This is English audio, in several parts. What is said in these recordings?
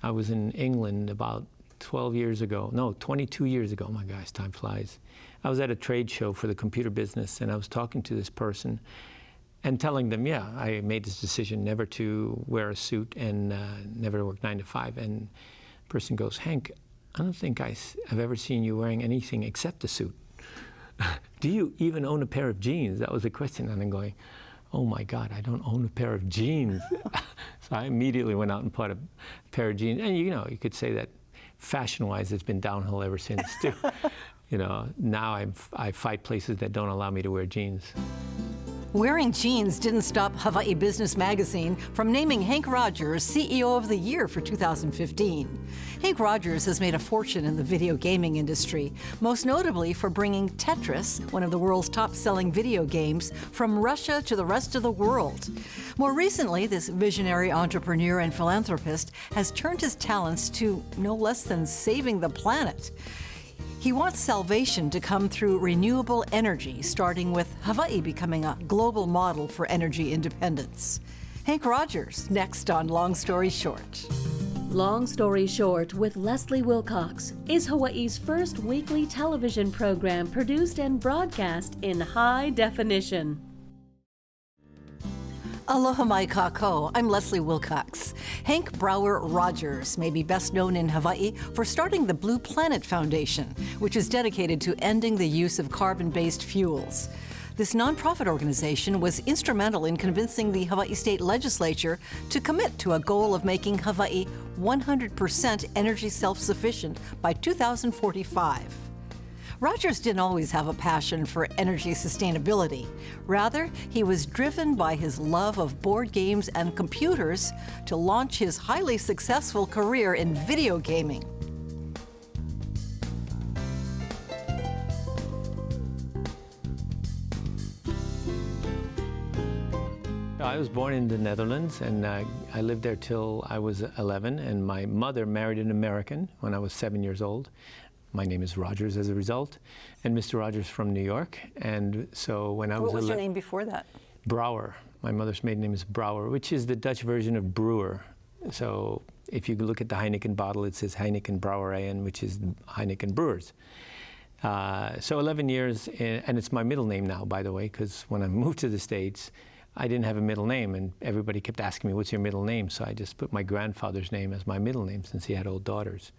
I was in England about 12 years ago, no, 22 years ago. Oh my gosh, time flies. I was at a trade show for the computer business, and I was talking to this person and telling them, yeah, I made this decision never to wear a suit and never to work 9 to 5. And the person goes, Hank, I don't think I've ever seen you wearing anything except a suit. Do you even own a pair of jeans? That was the question. And I'm going, oh my God, I don't own a pair of jeans. So I immediately went out and bought a pair of jeans. And you know, you could say that fashion-wise, it's been downhill ever since too. You know, now I fight places that don't allow me to wear jeans. Wearing jeans didn't stop Hawaii Business Magazine from naming Henk Rogers CEO of the Year for 2015. Henk Rogers has made a fortune in the video gaming industry, most notably for bringing Tetris, one of the world's top-selling video games, from Russia to the rest of the world. More recently, this visionary entrepreneur and philanthropist has turned his talents to no less than saving the planet. He wants salvation to come through renewable energy, starting with Hawaii becoming a global model for energy independence. Henk Rogers, next on Long Story Short. Long Story Short with Leslie Wilcox is Hawaii's first weekly television program produced and broadcast in high definition. Aloha mai kākou, I'm Leslie Wilcox. Henk Brower Rogers may be best known in Hawaii for starting the Blue Planet Foundation, which is dedicated to ending the use of carbon-based fuels. This nonprofit organization was instrumental in convincing the Hawaii State Legislature to commit to a goal of making Hawaii 100% energy self-sufficient by 2045. Rogers didn't always have a passion for energy sustainability. Rather, he was driven by his love of board games and computers to launch his highly successful career in video gaming. I was born in the Netherlands, and I lived there till I was 11, and my mother married an American when I was 7 years old. My name is Rogers as a result, and Mr. Rogers from New York. And so when I was— What was your name before that? Brouwer. My mother's maiden name is Brouwer, which is the Dutch version of brewer. So if you look at the Heineken bottle, it says Heineken Brouwerijen, which is Heineken Brewers. So 11 years, and it's my middle name now, by the way, because when I moved to the States, I didn't have a middle name, and everybody kept asking me, what's your middle name? So I just put my grandfather's name as my middle name since he had old daughters.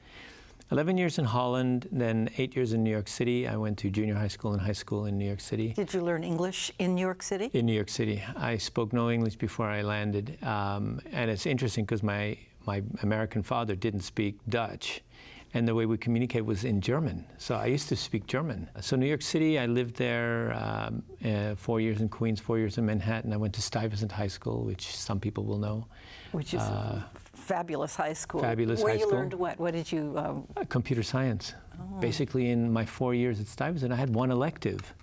11 years in Holland, then 8 years in New York City. I went to junior high school and high school in New York City. Did you learn English in New York City? In New York City. I spoke no English before I landed. And it's interesting because my American father didn't speak Dutch. And the way we communicate was in German. So I used to speak German. So New York City, I lived there 4 years in Queens, 4 years in Manhattan. I went to Stuyvesant High School, which some people will know. Which is a fabulous high school. Fabulous high school. Where you learned what? What did you? Computer science. Oh. Basically, in my 4 years at Stuyvesant, I had one elective.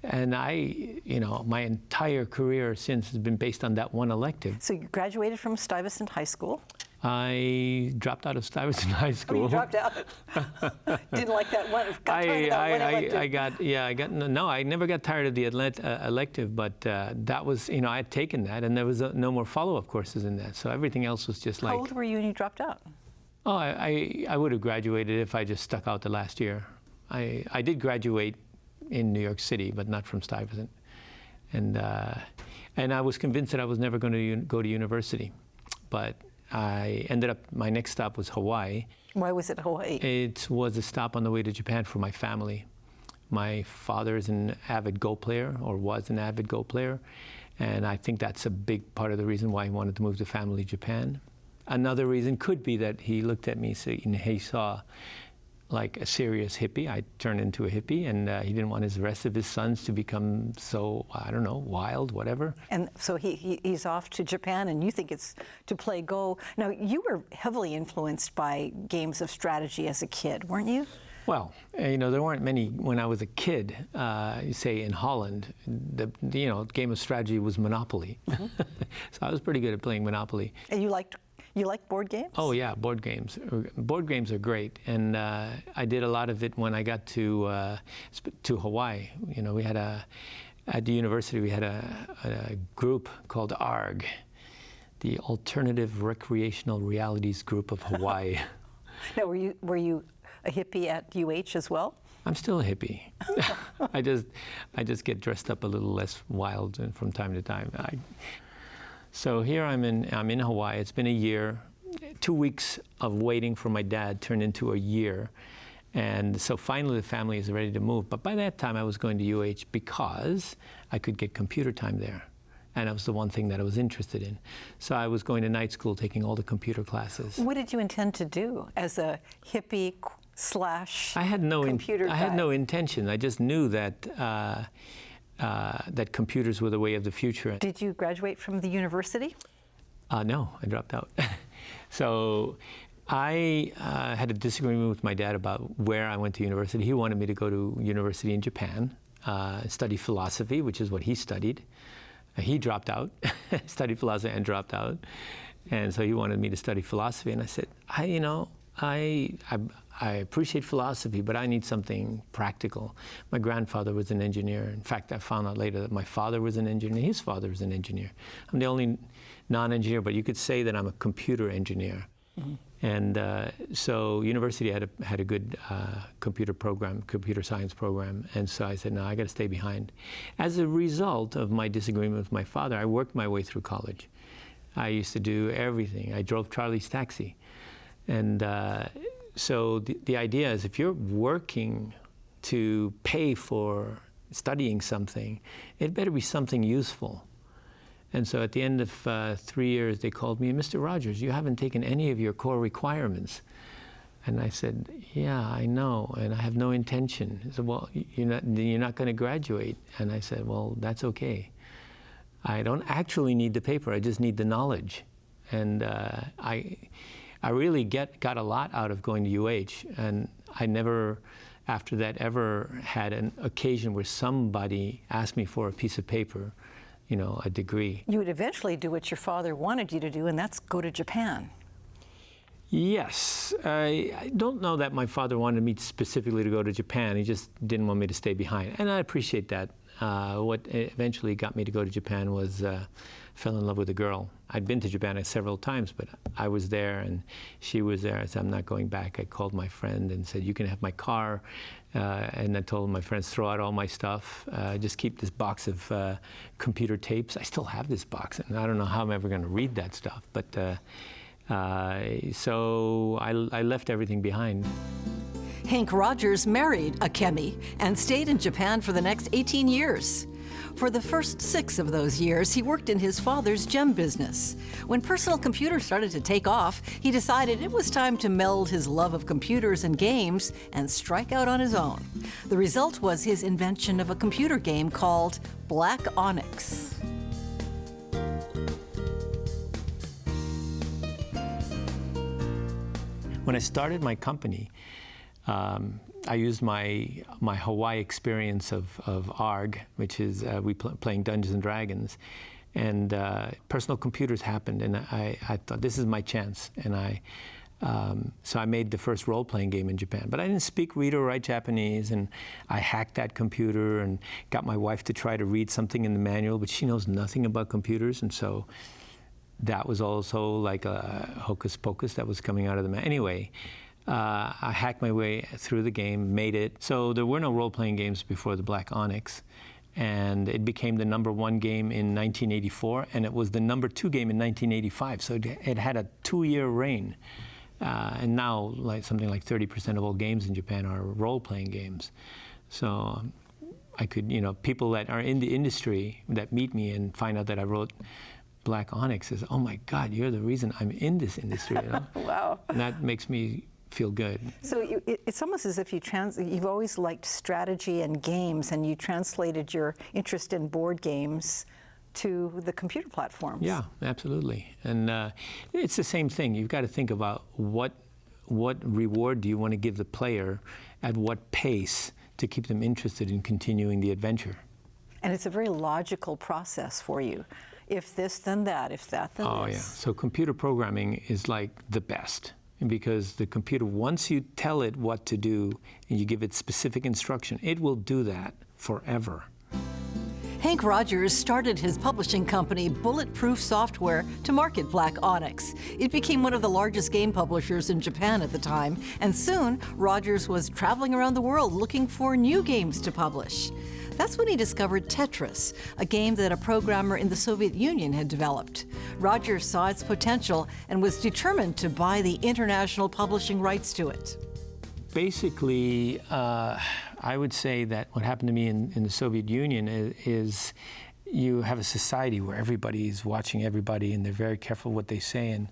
And my entire career since has been based on that one elective. So you graduated from Stuyvesant High School? I dropped out of Stuyvesant High School. Oh, you dropped out? Didn't like that one? I never got tired of the elective, but that was, I had taken that, and there was no more follow-up courses in that. So everything else was just like— How old were you when you dropped out? Oh, I would have graduated if I just stuck out the last year. I did graduate in New York City, but not from Stuyvesant. And I was convinced that I was never going to go to university. But I ended up, my next stop was Hawaii. Why was it Hawaii? It was a stop on the way to Japan for my family. My father is an avid Go player, or was an avid Go player. And I think that's a big part of the reason why he wanted to move the family to Japan. Another reason could be that he looked at me and he saw like a serious hippie. I turned into a hippie, and he didn't want the rest of his sons to become so, I don't know, wild, whatever. And so he's off to Japan, and you think it's to play Go. Now, you were heavily influenced by games of strategy as a kid, weren't you? Well, there weren't many when I was a kid. Say in Holland, the game of strategy was Monopoly. Mm-hmm. So I was pretty good at playing Monopoly. And you like board games? Oh yeah, board games. Board games are great, and I did a lot of it when I got to Hawaii. We had at the university we had a group called ARG, the Alternative Recreational Realities Group of Hawaii. Now, were you a hippie at UH as well? I'm still a hippie. I just get dressed up a little less wild from time to time. So here I'm in Hawaii. It's been a year. 2 weeks of waiting for my dad turned into a year. And so finally the family is ready to move. But by that time I was going to UH because I could get computer time there. And that was the one thing that I was interested in. So I was going to night school, taking all the computer classes. What did you intend to do as a hippie slash computer guy? I had no intention. I just knew that that computers were the way of the future. Did you graduate from the university? No, I dropped out. So I had a disagreement with my dad about where I went to university. He wanted me to go to university in Japan, study philosophy, which is what he studied. He dropped out, studied philosophy and dropped out. And so he wanted me to study philosophy. And I said, I appreciate philosophy, but I need something practical. My grandfather was an engineer. In fact, I found out later that my father was an engineer. His father was an engineer. I'm the only non-engineer, but you could say that I'm a computer engineer. Mm-hmm. And so university had a good computer science program. And so I said, no, I got to stay behind. As a result of my disagreement with my father, I worked my way through college. I used to do everything. I drove Charlie's taxi. And so the idea is if you're working to pay for studying something, it better be something useful. And so at the end of 3 years, they called me, Mr. Rogers, you haven't taken any of your core requirements. And I said, yeah, I know, and I have no intention. He said, well, you're not going to graduate. And I said, well, that's okay. I don't actually need the paper, I just need the knowledge. And I really got a lot out of going to UH, and I never, after that, ever had an occasion where somebody asked me for a piece of paper, a degree. You would eventually do what your father wanted you to do, and that's go to Japan. Yes. I don't know that my father wanted me specifically to go to Japan. He just didn't want me to stay behind, and I appreciate that. What eventually got me to go to Japan was fell in love with a girl. I'd been to Japan several times, but I was there and she was there. I said, I'm not going back. I called my friend and said, you can have my car. And I told my friends, throw out all my stuff. Just keep this box of computer tapes. I still have this box, and I don't know how I'm ever going to read that stuff. But so I left everything behind. Henk Rogers married a Kemi and stayed in Japan for the next 18 years. For the first 6 of those years, he worked in his father's gem business. When personal computers started to take off, he decided it was time to meld his love of computers and games and strike out on his own. The result was his invention of a computer game called Black Onyx. When I started my company, I used my Hawaii experience of ARG, which is playing Dungeons and Dragons, and personal computers happened, and I thought this is my chance, and so I made the first role-playing game in Japan. But I didn't speak, read, or write Japanese, and I hacked that computer and got my wife to try to read something in the manual, but she knows nothing about computers, and so that was also like a hocus pocus that was coming out of the manual. Anyway. I hacked my way through the game, made it. So there were no role-playing games before the Black Onyx, and it became the #1 game in 1984, and it was the #2 game in 1985. So it had a 2-year reign, and now something like 30% of all games in Japan are role-playing games. So I could, people that are in the industry that meet me and find out that I wrote Black Onyx says, "Oh my God, you're the reason I'm in this industry." Wow. And that makes me feel good. So it's almost as if you've always liked strategy and games, and you translated your interest in board games to the computer platforms. Yeah, absolutely. And it's the same thing. You've got to think about what reward do you want to give the player at what pace to keep them interested in continuing the adventure. And it's a very logical process for you. If this, then that. If that, then this. Oh, yeah. So computer programming is like the best. Because the computer, once you tell it what to do and you give it specific instruction, it will do that forever. Henk Rogers started his publishing company, Bulletproof Software, to market Black Onyx. It became one of the largest game publishers in Japan at the time, and soon Rogers was traveling around the world looking for new games to publish. That's when he discovered Tetris, a game that a programmer in the Soviet Union had developed. Rogers saw its potential and was determined to buy the international publishing rights to it. Basically, I would say that what happened to me in the Soviet Union is you have a society where everybody is watching everybody and they're very careful what they say. And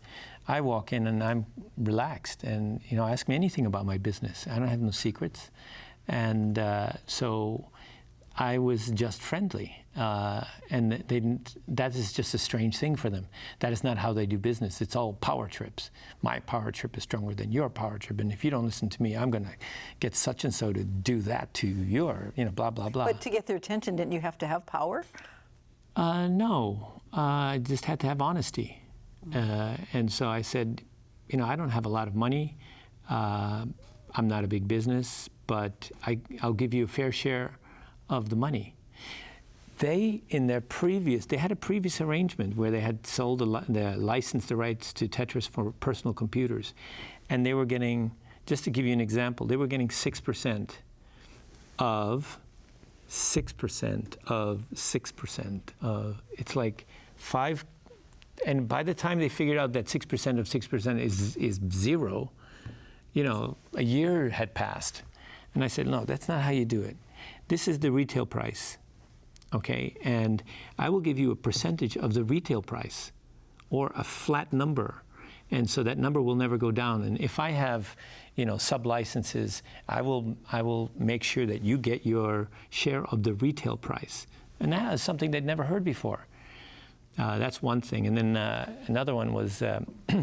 I walk in and I'm relaxed and, ask me anything about my business. I don't have no secrets. And so I was just friendly. And that is just a strange thing for them. That is not how they do business. It's all power trips. My power trip is stronger than your power trip. And if you don't listen to me, I'm going to get such and so to do that to your, blah, blah, blah. But to get their attention, didn't you have to have power? No. I just had to have honesty. And so I said, I don't have a lot of money. I'm not a big business, but I'll give you a fair share of the money. They had a previous arrangement where they had sold licensed the rights to Tetris for personal computers. And they were getting, just to give you an example, they were getting 6% of 6% of, it's like 5, and by the time they figured out that 6% of 6% is zero, a year had passed. And I said, no, that's not how you do it. This is the retail price. Okay, and I will give you a percentage of the retail price or a flat number. And so that number will never go down. And if I have, sub-licenses, I will make sure that you get your share of the retail price. And that is something they'd never heard before. That's one thing. And then another one was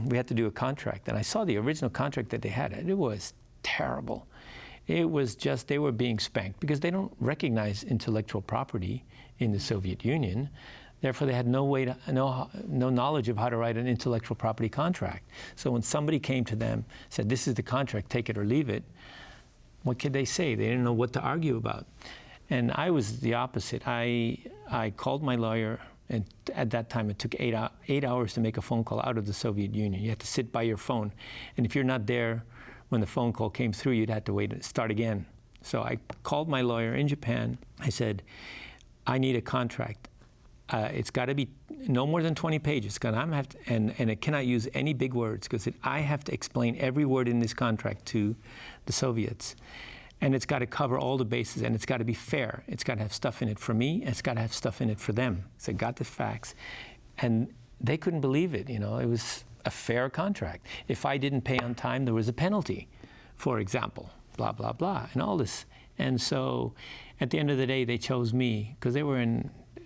we had to do a contract. And I saw the original contract that they had. And it was terrible. It was just, they were being spanked because they don't recognize intellectual property in the Soviet Union. Therefore, they had no knowledge of how to write an intellectual property contract. So when somebody came to them, said, this is the contract, take it or leave it, what could they say? They didn't know what to argue about. And I was the opposite. I called my lawyer, and at that time it took 8 hours to make a phone call out of the Soviet Union. You had to sit by your phone. And if you're not there when the phone call came through, you'd have to wait and start again. So I called my lawyer in Japan. I said, I need a contract. It's got to be no more than 20 pages. And it cannot use any big words because I have to explain every word in this contract to the Soviets. And it's got to cover all the bases, and it's got to be fair. It's got to have stuff in it for me, and it's got to have stuff in it for them. So I got the facts. And they couldn't believe it. It was a fair contract. If I didn't pay on time, there was a penalty, for example, blah, blah, blah, and all this. And so at the end of the day, they chose me because they were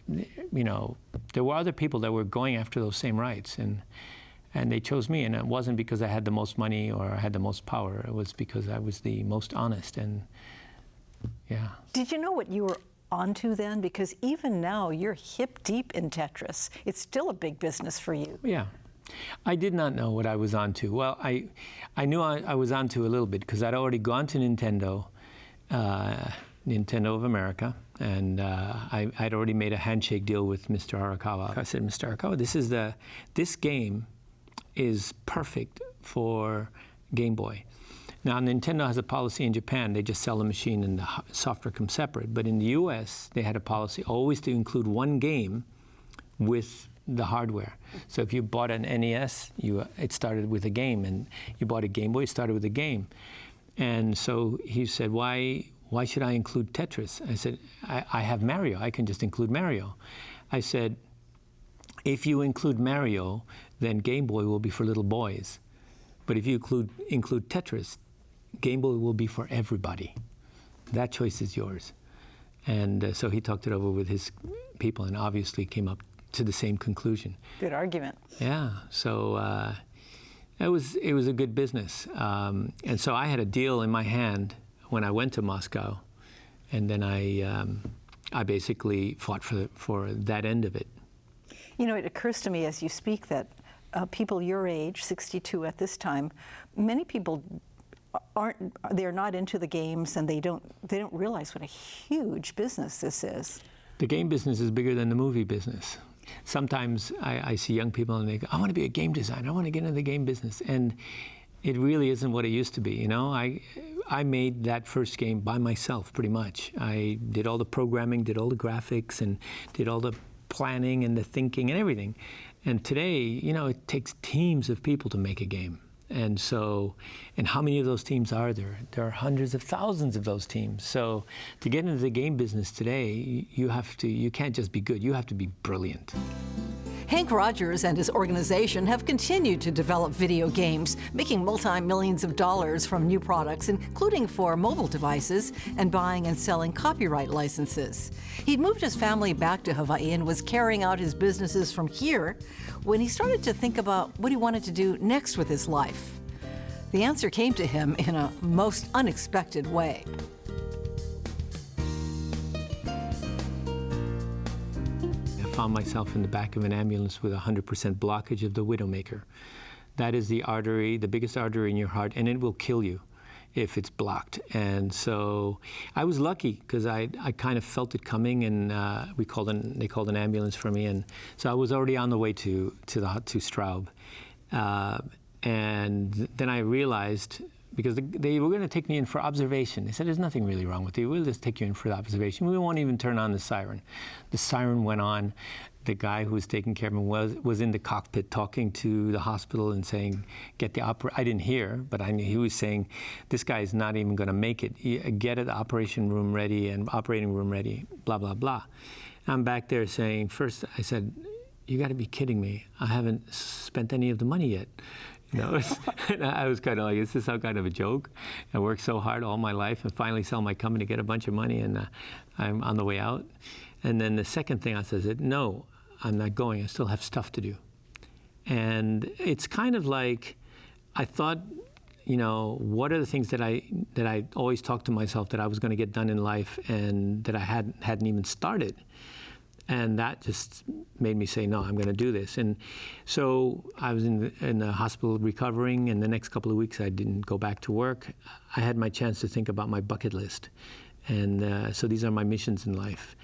there were other people that were going after those same rights. And they chose me. And it wasn't because I had the most money or I had the most power. It was because I was the most honest. And yeah. Did you know what you were onto then? Because even now, you're hip deep in Tetris. It's still a big business for you. Yeah. I did not know what I was onto. Well, I knew I was onto a little bit because I'd already gone to Nintendo of America, and I'd already made a handshake deal with Mr. Arakawa. I said, Mr. Arakawa, this game is perfect for Game Boy. Now, Nintendo has a policy in Japan. They just sell the machine and the software comes separate. But in the US, they had a policy always to include one game with the hardware. So if you bought an NES, it started with a game, and you bought a Game Boy, it started with a game. And so he said, why should I include Tetris? I said, I have Mario, I can just include Mario. I said, if you include Mario, then Game Boy will be for little boys. But if you include Tetris, Game Boy will be for everybody. That choice is yours. And so he talked it over with his people and obviously came up to the same conclusion. Good argument. Yeah, so it was a good business. And so I had a deal in my hand when I went to Moscow, and then I basically fought for that end of it. It occurs to me as you speak that people your age, 62 at this time, many people they're not into the games, and they don't realize what a huge business this is. The game business is bigger than the movie business. Sometimes I see young people and they go, I want to be a game designer. I want to get into the game business. And it really isn't what it used to be. You know, I made that first game by myself, pretty much. I did all the programming, did all the graphics, and did all the planning and the thinking and everything. And today, you know, it takes teams of people to make a game. And so, and how many of those teams are there? There are hundreds of thousands of those teams. So to get into the game business today, you can't just be good, you have to be brilliant. Henk Rogers and his organization have continued to develop video games, making multi-millions of dollars from new products, including for mobile devices, and buying and selling copyright licenses. He'd moved his family back to Hawaii and was carrying out his businesses from here when he started to think about what he wanted to do next with his life. The answer came to him in a most unexpected way. I found myself in the back of an ambulance with 100% blockage of the widowmaker. That is the artery, the biggest artery in your heart, and it will kill you if it's blocked. And so I was lucky because I kind of felt it coming, and they called an ambulance for me, and so I was already on the way to Straub. And then I realized, because they were going to take me in for observation. They said, there's nothing really wrong with you. We'll just take you in for the observation. We won't even turn on the siren. The siren went on. The guy who was taking care of him was in the cockpit talking to the hospital and saying, get the I didn't hear, but I knew he was saying, this guy is not even going to make it. Get the operation room ready and operating room ready, blah, blah, blah. I'm back there saying, first I said, you got to be kidding me. I haven't spent any of the money yet. You know, and I was kind of like, is this some kind of a joke? I worked so hard all my life and finally sell my company, get a bunch of money, and I'm on the way out. And then the second thing I said, no, I'm not going. I still have stuff to do. And it's kind of like, I thought, you know, what are the things that I always talked to myself that I was going to get done in life and that I hadn't even started? And that just made me say, no, I'm going to do this. And so I was in the hospital recovering, and the next couple of weeks I didn't go back to work. I had my chance to think about my bucket list. And so these are my missions in life.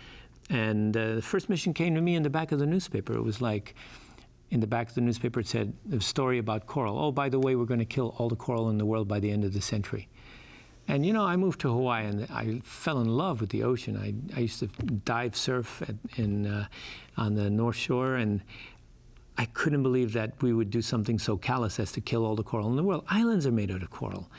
And the first mission came to me in the back of the newspaper. It was like, in the back of the newspaper, it said a story about coral. Oh, by the way, we're going to kill all the coral in the world by the end of the century. And you know, I moved to Hawaii and I fell in love with the ocean. I used to dive surf on the North Shore, and I couldn't believe that we would do something so callous as to kill all the coral in the world. Islands are made out of coral.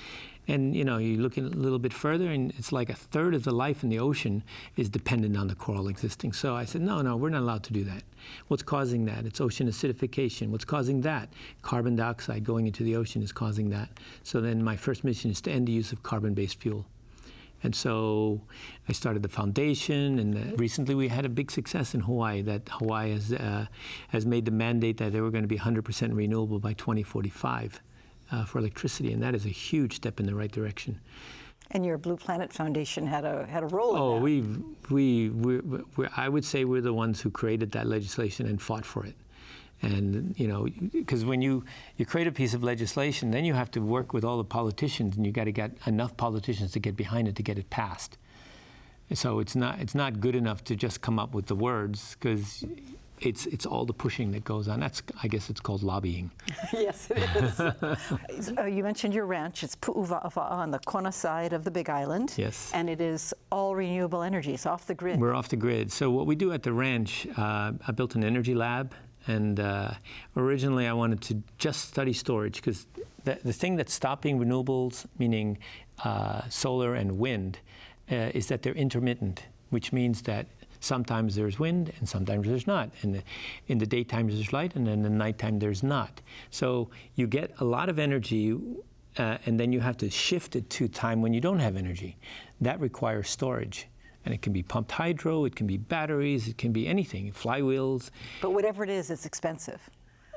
And you know, you look a little bit further and it's like a third of the life in the ocean is dependent on the coral existing. So I said, no, we're not allowed to do that. What's causing that? It's ocean acidification. What's causing that? Carbon dioxide going into the ocean is causing that. So then my first mission is to end the use of carbon-based fuel. And so I started the foundation, and recently we had a big success in Hawaii, that Hawaii has made the mandate that they were going to be 100% renewable by 2045. For electricity, and that is a huge step in the right direction. And your Blue Planet Foundation had a role in that. I would say we're the ones who created that legislation and fought for it. And you know, because when you create a piece of legislation, then you have to work with all the politicians, and you got to get enough politicians to get behind it to get it passed. And so it's not good enough to just come up with the words, because it's all the pushing that goes on. I guess it's called lobbying. Yes, it is. You mentioned your ranch. It's Pu'uwa'awa'a on the Kona side of the Big Island. Yes. And it is all renewable energy. It's off the grid. We're off the grid. So what we do at the ranch, I built an energy lab. And originally I wanted to just study storage, because the thing that's stopping renewables, meaning solar and wind, is that they're intermittent, which means that sometimes there's wind and sometimes there's not. And in the daytime there's light, and then in the nighttime there's not. So you get a lot of energy, and then you have to shift it to time when you don't have energy. That requires storage. And it can be pumped hydro, it can be batteries, it can be anything, flywheels. But whatever it is, it's expensive.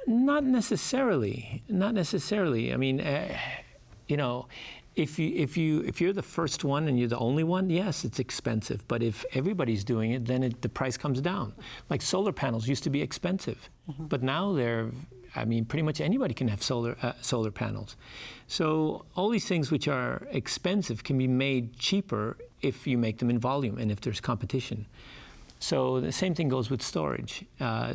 Not necessarily. Not necessarily. I mean, you know, if you're the first one and you're the only one, yes, it's expensive. But if everybody's doing it, then the price comes down. Like solar panels used to be expensive, but now pretty much anybody can have solar panels. So all these things which are expensive can be made cheaper if you make them in volume and if there's competition. So the same thing goes with storage.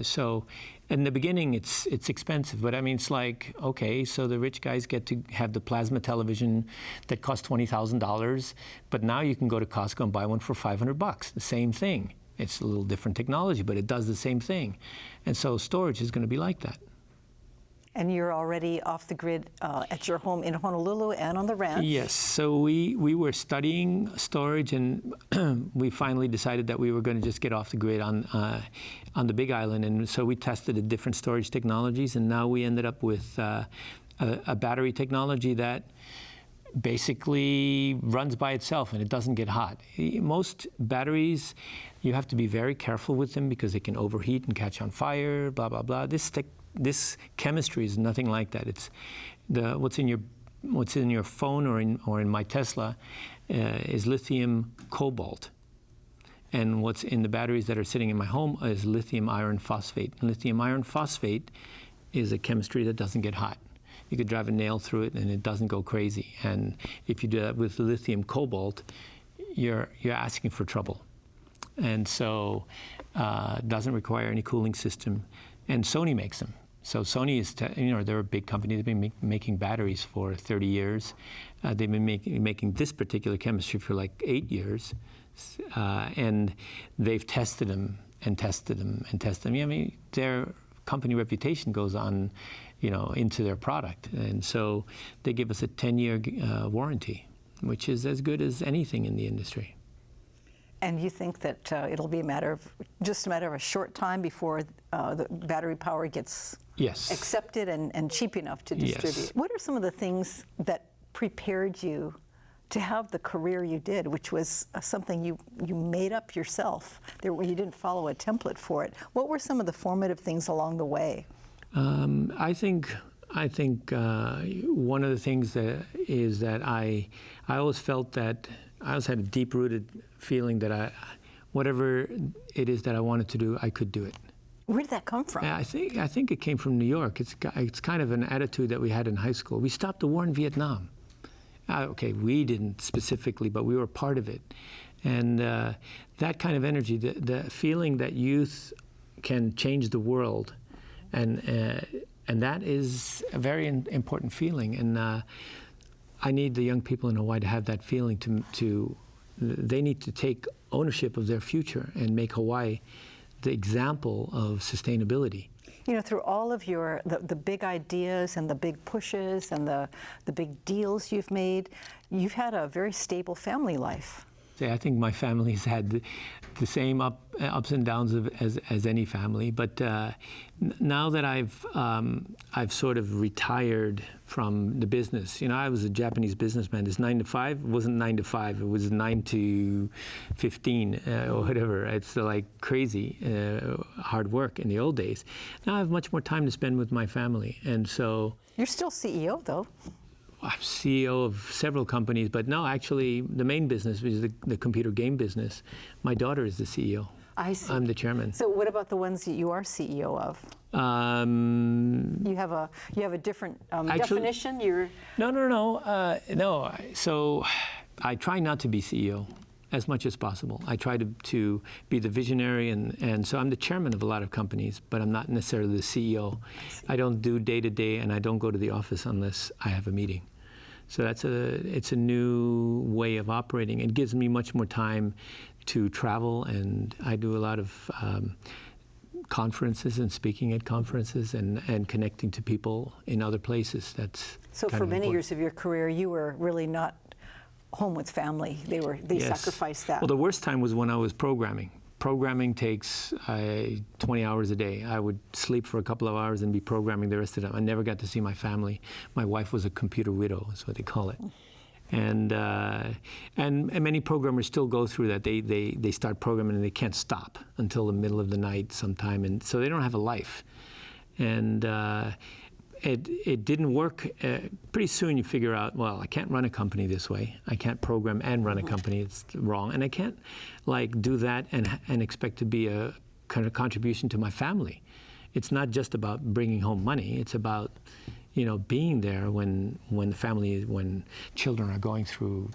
So in the beginning, it's expensive, but I mean, it's like, okay, so the rich guys get to have the plasma television that costs $20,000, but now you can go to Costco and buy one for $500. The same thing. It's a little different technology, but it does the same thing. And so storage is going to be like that. And you're already off the grid at your home in Honolulu and on the ranch. Yes. So we were studying storage, and we finally decided that we were going to just get off the grid on the Big Island. And so we tested the different storage technologies, and now we ended up with a battery technology that basically runs by itself and it doesn't get hot. Most batteries, you have to be very careful with them because they can overheat and catch on fire, blah, blah, blah. This chemistry is nothing like that. It's what's in your phone or in my Tesla is lithium cobalt, and what's in the batteries that are sitting in my home is lithium iron phosphate. And lithium iron phosphate is a chemistry that doesn't get hot. You could drive a nail through it and it doesn't go crazy. And if you do that with lithium cobalt, you're asking for trouble. And so it doesn't require any cooling system. And Sony makes them. So Sony is, they're a big company. They've been making batteries for 30 years. They've been making this particular chemistry for like 8 years. And they've tested them and tested them and tested them. I mean, their company reputation goes on, into their product. And so they give us a 10-year warranty, which is as good as anything in the industry. And you think that it'll be just a matter of a short time before the battery power gets accepted and cheap enough to distribute? Yes. What are some of the things that prepared you to have the career you did, which was something you made up yourself? You didn't follow a template for it. What were some of the formative things along the way? I think one of the things is that I always felt that I always had a deep-rooted feeling that whatever it is that I wanted to do, I could do it. Where did that come from? I think it came from New York. It's kind of an attitude that we had in high school. We stopped the war in Vietnam. Okay, we didn't specifically, but we were part of it. And that kind of energy, the feeling that youth can change the world, and that is a very important feeling. And I need the young people in Hawaii to have that feeling. They need to take ownership of their future and make Hawaii the example of sustainability. Through all of the big ideas and the big pushes and the big deals you've made, you've had a very stable family life. I think my family's had the same ups and downs as any family. But now that I've sort of retired from the business, I was a Japanese businessman. This 9 to 5 wasn't 9 to 5. It was 9 to 15 or whatever. It's like crazy hard work in the old days. Now I have much more time to spend with my family, and so. You're still CEO, though. I'm CEO of several companies, but no, actually, the main business is the computer game business. My daughter is the CEO. I see. I'm the chairman. So what about the ones that you are CEO of? You have a different definition? No. So I try not to be CEO as much as possible. I try to be the visionary, and so I'm the chairman of a lot of companies, but I'm not necessarily the CEO. I don't do day-to-day, and I don't go to the office unless I have a meeting. So it's a new way of operating. It gives me much more time to travel, and I do a lot of conferences and speaking at conferences and connecting to people in other places. So for many years of your career, you were really not home with family. They sacrificed that. Well, the worst time was when I was programming. Programming takes 20 hours a day. I would sleep for a couple of hours and be programming the rest of the time. I never got to see my family. My wife was a computer widow, is what they call it. And many programmers still go through that. They start programming and they can't stop until the middle of the night sometime, and so they don't have a life. And it didn't work. Pretty soon you figure out, well, I can't run a company this way. I can't program and run a company. It's wrong. And I can't do that and expect to be a kind of contribution to my family. It's not just about bringing home money. It's about being there when children are going through,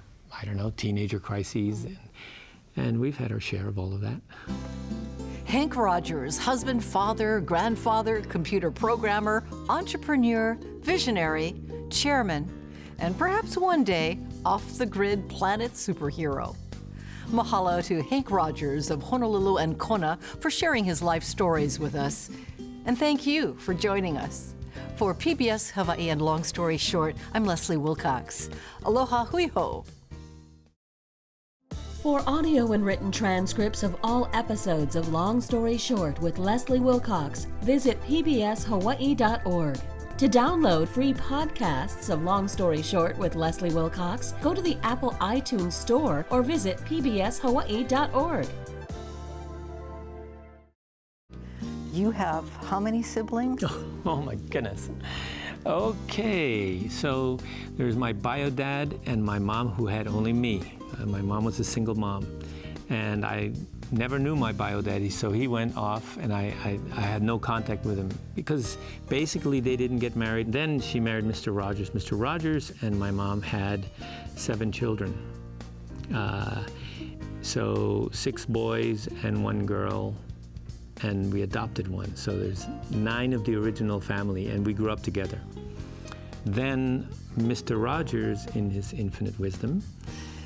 teenager crises. And we've had our share of all of that. Henk Rogers, husband, father, grandfather, computer programmer, entrepreneur, visionary, chairman, and perhaps one day, off-the-grid planet superhero. Mahalo to Henk Rogers of Honolulu and Kona for sharing his life stories with us. And thank you for joining us. For PBS Hawaii and Long Story Short, I'm Leslie Wilcox. Aloha hui ho. For audio and written transcripts of all episodes of Long Story Short with Leslie Wilcox, visit pbshawaii.org. To download free podcasts of Long Story Short with Leslie Wilcox, go to the Apple iTunes Store or visit pbshawaii.org. You have how many siblings? Oh my goodness. Okay, so there's my bio dad and my mom who had only me. My mom was a single mom, and I never knew my bio daddy, so he went off and I had no contact with him because basically they didn't get married. Then she married Mr. Rogers. Mr. Rogers and my mom had 7 children. So 6 boys and 1 girl, and we adopted 1. So there's 9 of the original family, and we grew up together. Then Mr. Rogers, in his infinite wisdom,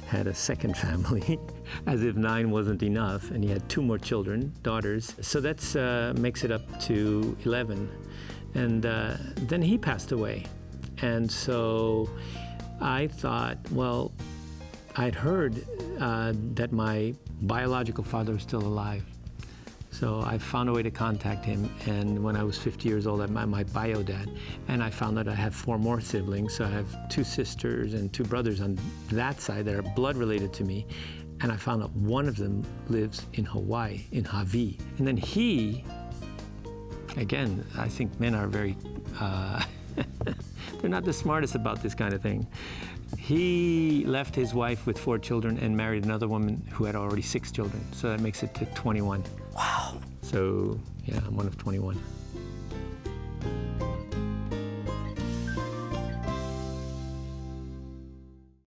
had a second family, as if 9 wasn't enough, and he had 2 more children, daughters. So that's makes it up to 11. And then he passed away. And so I thought, well, I'd heard that my biological father was still alive. So I found a way to contact him, and when I was 50 years old, I met my bio dad, and I found out I have 4 more siblings. So I have 2 sisters and 2 brothers on that side that are blood related to me, and I found out one of them lives in Hawaii, in Hawaii. And then he, again, I think men are very, they're not the smartest about this kind of thing. He left his wife with 4 children and married another woman who had already 6 children. So that makes it to 21. Wow. So, yeah, I'm one of 21.